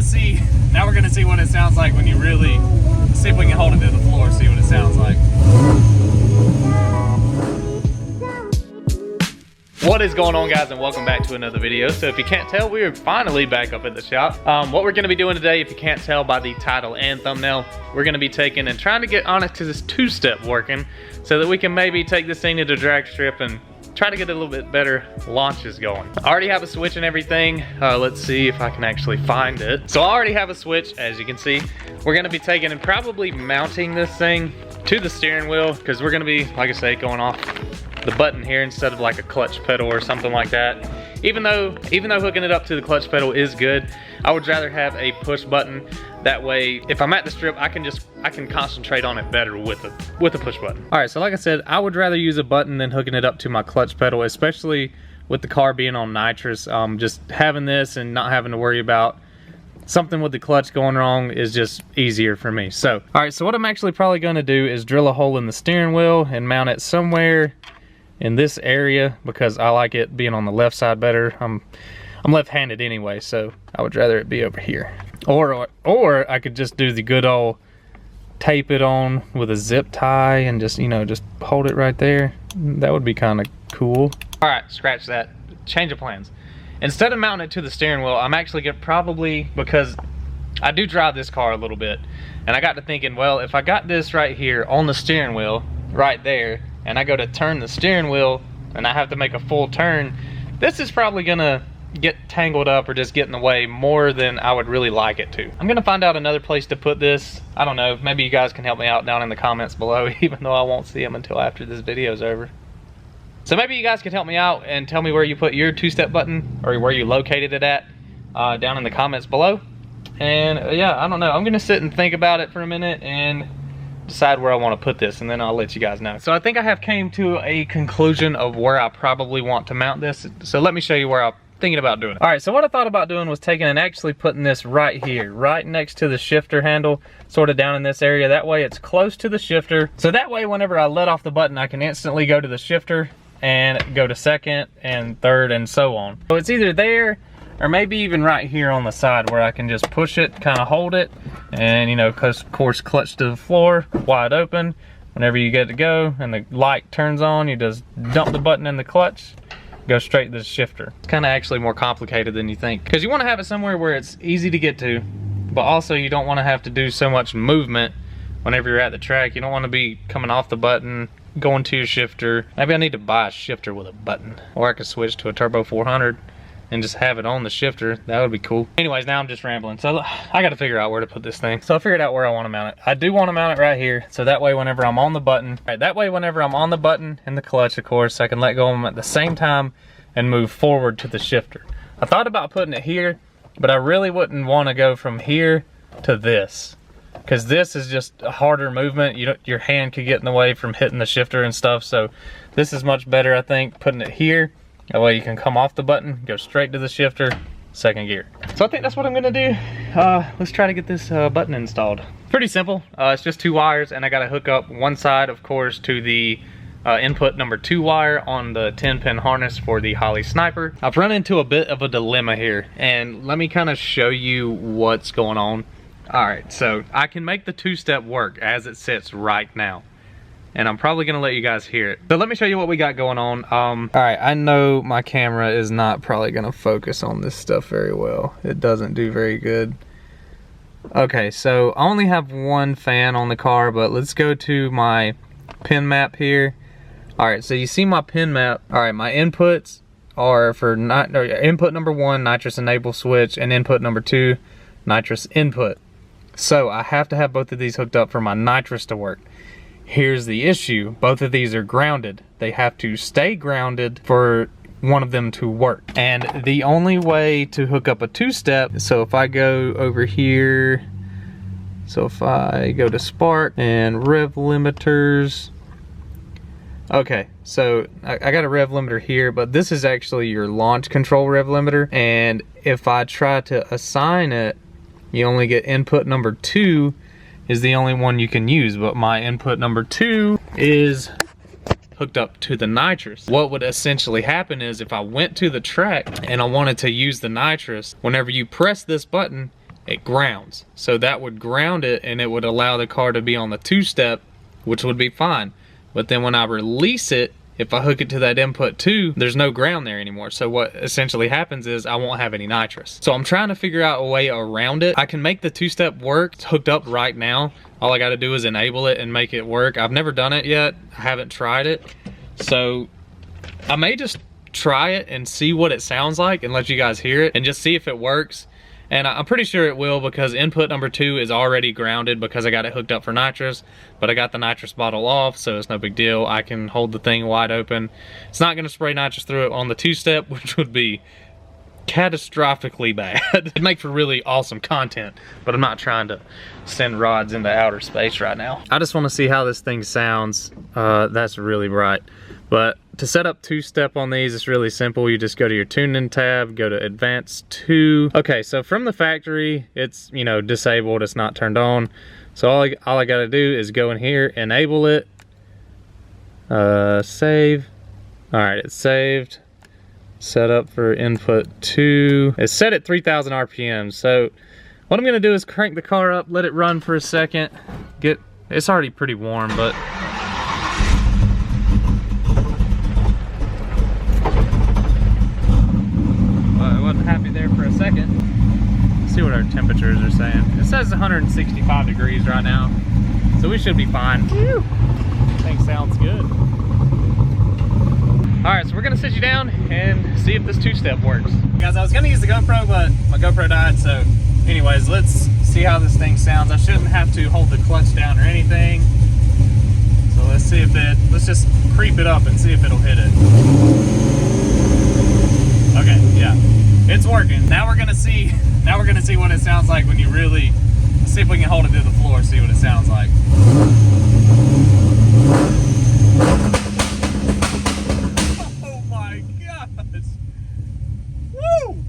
see, now we're gonna see what it sounds like when you really, see if we can hold it to the floor, see what it sounds like. What is going on, guys, and welcome back to another video. So if you can't tell, we are finally back up at the shop. What we're gonna be doing today, if you can't tell by the title and thumbnail, we're gonna be taking and trying to get Onyx's two-step working so that we can maybe take this thing to the drag strip and try to get a little bit better launches going. I already have a switch and everything. Let's see if I can actually find it. So I already have a switch, as you can see. We're gonna be taking and probably mounting this thing to the steering wheel because we're gonna be, like I say, going off the button here instead of like a clutch pedal or something like that. Even though hooking it up to the clutch pedal is good, I would rather have a push button. That way, if I'm at the strip, I can concentrate on it better with a push button. All right, so like I said, I would rather use a button than hooking it up to my clutch pedal, especially with the car being on nitrous. Just having this and not having to worry about something with the clutch going wrong is just easier for me. So, all right, so what I'm actually probably gonna do is drill a hole in the steering wheel and mount it somewhere in this area because I like it being on the left side better. I'm left-handed anyway, so I would rather it be over here. Or I could just do the good old tape it on with a zip tie and just, you know, just hold it right there. That would be kind of cool. All right, scratch that. Change of plans. Instead of mounting it to the steering wheel, I'm actually gonna probably, because I do drive this car a little bit, and I got to thinking, well, if I got this right here on the steering wheel, right there, and I go to turn the steering wheel and I have to make a full turn, this is probably gonna get tangled up or just get in the way more than I would really like it to. I'm gonna find out another place to put this. I don't know, maybe you guys can help me out down in the comments below, even though I won't see them until after this video is over. So maybe you guys can help me out and tell me where you put your two-step button or where you located it at down in the comments below. And yeah, I don't know, I'm gonna sit and think about it for a minute and decide where I want to put this, and then I'll let you guys know. So I think I have came to a conclusion of where I probably want to mount this. So let me show you where I'm thinking about doing it. All right, so what I thought about doing was taking and actually putting this right here, right next to the shifter handle, sort of down in this area. That way it's close to the shifter. So that way whenever I let off the button, I can instantly go to the shifter and go to second and third and so on. So it's either there or maybe even right here on the side where I can just push it, kind of hold it, and, you know, of course, clutch to the floor, wide open. Whenever you get to go and the light turns on, you just dump the button in the clutch, go straight to the shifter. It's kind of actually more complicated than you think, because you want to have it somewhere where it's easy to get to, but also you don't want to have to do so much movement whenever you're at the track. You don't want to be coming off the button, going to your shifter. Maybe I need to buy a shifter with a button, or I could switch to a Turbo 400 and just have it on the shifter. That would be cool. Anyways, now I'm just rambling. So I got to figure out where to put this thing. So I figured out where I want to mount it. I do want to mount it right here. So that way whenever I'm on the button, that way whenever I'm on the button and the clutch, of course, I can let go of them at the same time and move forward to the shifter. I thought about putting it here, but I really wouldn't want to go from here to this, because this is just a harder movement. Your hand could get in the way from hitting the shifter and stuff. So this is much better, I think, putting it here. That way you can come off the button, go straight to the shifter, second gear. So I think that's what I'm gonna do. Let's try to get this button installed. Pretty simple. It's just 2 wires, and I gotta hook up one side, of course, to the input number 2 wire on the 10-pin harness for the Holley Sniper. I've run into a bit of a dilemma here, and let me kind of show you what's going on. All right, so I can make the two-step work as it sits right now, and I'm probably gonna let you guys hear it. So let me show you what we got going on. All right, I know my camera is not probably gonna focus on this stuff very well. It doesn't do very good. Okay, so I only have one fan on the car, but let's go to my pin map here. All right, so you see my pin map. All right, my inputs are for input number 1, nitrous enable switch, and input number 2, nitrous input. So I have to have both of these hooked up for my nitrous to work. Here's the issue, both of these are grounded. They have to stay grounded for one of them to work. And the only way to hook up a two-step, so if I go over here, so if I go to spark and rev limiters, okay, so I got a rev limiter here, but this is actually your launch control rev limiter. And if I try to assign it, you only get input number 2 is the only one you can use, but my input number 2 is hooked up to the nitrous. What would essentially happen is if I went to the track and I wanted to use the nitrous, whenever you press this button, it grounds. So that would ground it and it would allow the car to be on the two-step, which would be fine. But then when I release it, if I hook it to that input 2, there's no ground there anymore. So what essentially happens is I won't have any nitrous. So I'm trying to figure out a way around it. I can make the two-step work. It's hooked up right now. All I gotta do is enable it and make it work. I've never done it yet. I haven't tried it. So I may just try it and see what it sounds like and let you guys hear it and just see if it works. And I'm pretty sure it will, because input number 2 is already grounded because I got it hooked up for nitrous, but I got the nitrous bottle off, so it's no big deal. I can hold the thing wide open. It's not gonna spray nitrous through it on the two-step, which would be catastrophically bad. It'd make for really awesome content, but I'm not trying to send rods into outer space right now. I just wanna see how this thing sounds. That's really bright. But to set up two-step on these, it's really simple. You just go to your tuning tab, go to advanced 2. Okay, so from the factory, it's, you know, disabled, it's not turned on. So all I gotta do is go in here, enable it, save. All right, it's saved. Set up for input 2. It's set at 3,000 RPM. So what I'm gonna do is crank the car up, let it run for a second. It's already pretty warm, but happy there for a second. Let's see what our temperatures are saying. It says 165 degrees right now, so we should be fine. Whew. I think sounds good. All right, so we're gonna sit you down and see if this two-step works. Guys, I was gonna use the GoPro, but my GoPro died, so anyways, let's see how this thing sounds. I shouldn't have to hold the clutch down or anything. So let's see if let's just creep it up and see if it'll hit it. Okay, yeah. It's working. Now we're gonna see what it sounds like when you really see if we can hold it to the floor, see what it sounds like. Oh my gosh. Woo!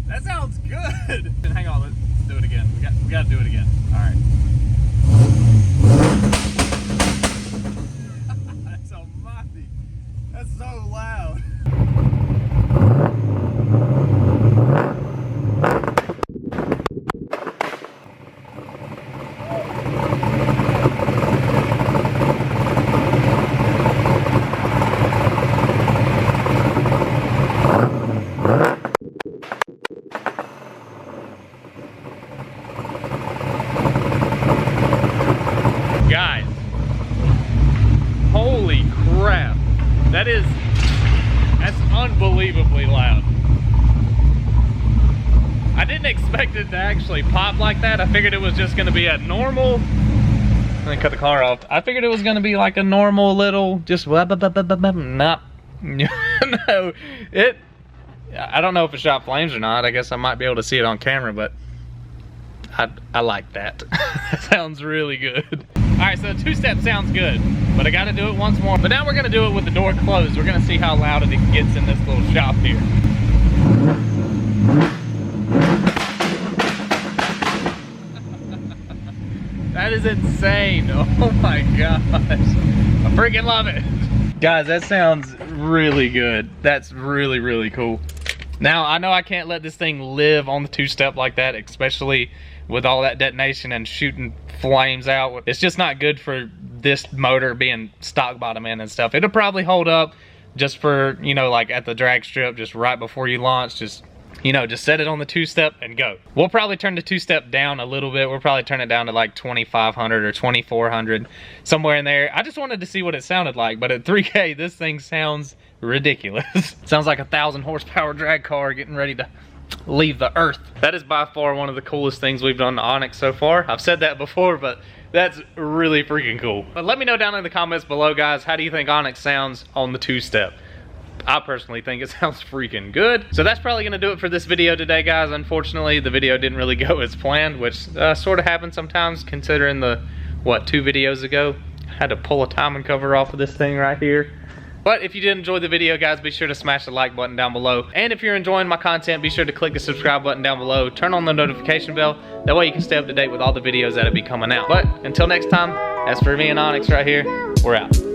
That sounds good. Hang on, let's do it again. We gotta do it again. Alright. That's almighty. That's so loud. Guys, holy crap, that's unbelievably loud. I didn't expect it to actually pop like that. I figured it was just gonna be a normal, let me cut the car off. I figured it was gonna be like a normal little, just not, no, I don't know if it shot flames or not. I guess I might be able to see it on camera, but I like that. That sounds really good. All right, so the two-step sounds good, but I gotta do it once more. But now we're gonna do it with the door closed. We're gonna see how loud it gets in this little shop here. That is insane. Oh my gosh. I freaking love it. Guys, that sounds really good. That's really, really cool. Now, I know I can't let this thing live on the two-step like that, especially with all that detonation and shooting flames out. It's just not good for this motor being stock bottom in and stuff. It'll probably hold up just for, you know, like at the drag strip, just right before you launch, just, you know, just set it on the two-step and go. We'll probably turn the two-step down a little bit. We'll probably turn it down to like 2,500 or 2,400, somewhere in there. I just wanted to see what it sounded like, but at 3K, this thing sounds ridiculous. Sounds like a 1,000 horsepower drag car getting ready to leave the earth. That is by far one of the coolest things we've done to Onyx so far. I've said that before, but that's really freaking cool. But let me know down in the comments below, guys, how do you think Onyx sounds on the two-step? I personally think it sounds freaking good. So that's probably gonna do it for this video today, guys. Unfortunately, the video didn't really go as planned, which sort of happens sometimes, considering the, what, 2 videos ago, I had to pull a timing cover off of this thing right here. But if you did enjoy the video, guys, be sure to smash the like button down below. And if you're enjoying my content, be sure to click the subscribe button down below. Turn on the notification bell. That way you can stay up to date with all the videos that'll be coming out. But until next time, as for me and Onyx right here, we're out.